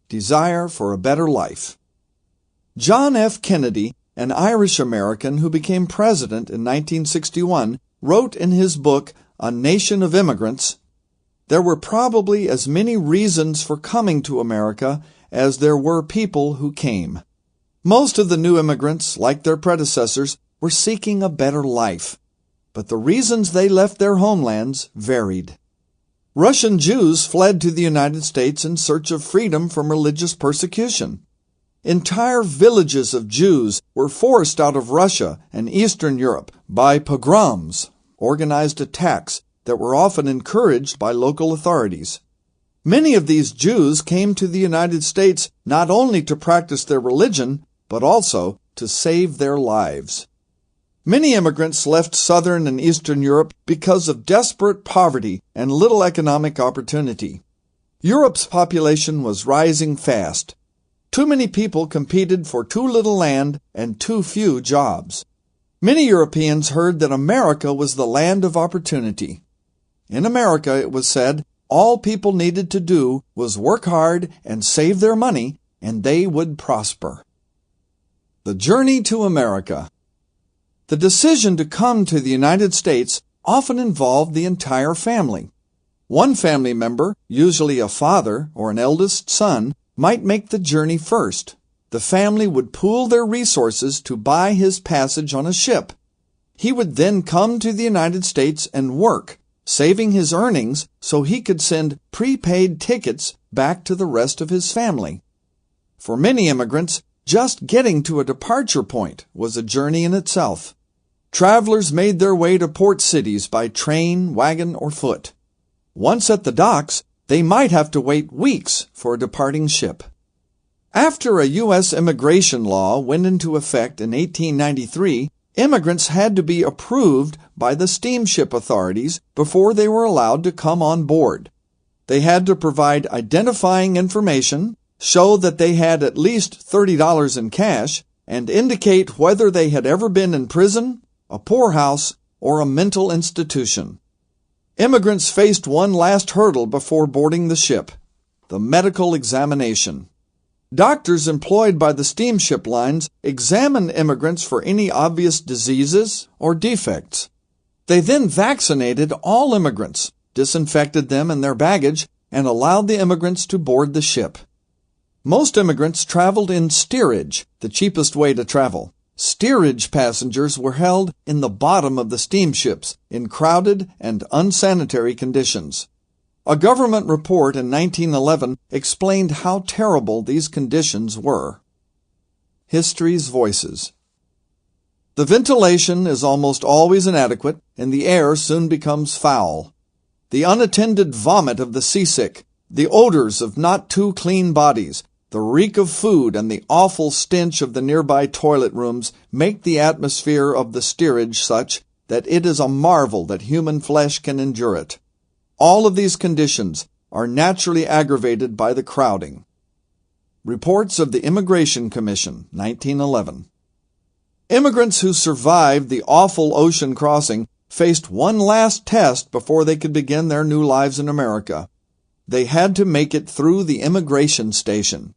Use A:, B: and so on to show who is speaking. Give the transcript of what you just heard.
A: Desire for a Better Life. John F. Kennedy, an Irish-American who became president in 1961, wrote in his book, A Nation of Immigrants, "There were probably as many reasons for coming to America as there were people who came. Most of the new immigrants, like their predecessors, were seeking a better life, but the reasons they left their homelands varied. Russian Jews fled to the United States in search of freedom from religious persecution. Entire villages of Jews were forced out of Russia and Eastern Europe by pogroms, organized attacks that were often encouraged by local authorities. Many of these Jews came to the United States not only to practice their religion, but also to save their lives. Many immigrants left Southern and Eastern Europe because of desperate poverty and little economic opportunity. Europe's population was rising fast. Too many people competed for too little land and too few jobs. Many Europeans heard that America was the land of opportunity. In America, it was said, all people needed to do was work hard and save their money, and they would prosper. The journey to America. The decision to come to the United States often involved the entire family. One family member, usually a father or an eldest son, might make the journey first. The family would pool their resources to buy his passage on a ship. He would then come to the United States and work, saving his earnings so he could send prepaid tickets back to the rest of his family. For many immigrants, just getting to a departure point was a journey in itself. Travelers made their way to port cities by train, wagon, or foot. Once at the docks, they might have to wait weeks for a departing ship. After a U.S. immigration law went into effect in 1893, immigrants had to be approved by the steamship authorities before they were allowed to come on board. They had to provide identifying information, show that they had at least $30 in cash, and indicate whether they had ever been in prison, a poorhouse, or a mental institution. Immigrants faced one last hurdle before boarding the ship, the medical examination. Doctors employed by the steamship lines examined immigrants for any obvious diseases or defects. They then vaccinated all immigrants, disinfected them and their baggage, and allowed the immigrants to board the ship. Most immigrants traveled in steerage, the cheapest way to travel. Steerage passengers were held in the bottom of the steamships in crowded and unsanitary conditions. A government report in 1911 explained how terrible these conditions were. History's Voices. The ventilation is almost always inadequate, and the air soon becomes foul. The unattended vomit of the seasick, the odors of not too clean bodies, the reek of food and the awful stench of the nearby toilet rooms make the atmosphere of the steerage such that it is a marvel that human flesh can endure it. All of these conditions are naturally aggravated by the crowding. Reports of the Immigration Commission, 1911. Immigrants who survived the awful ocean crossing faced one last test before they could begin their new lives in America. They had to make it through the immigration station.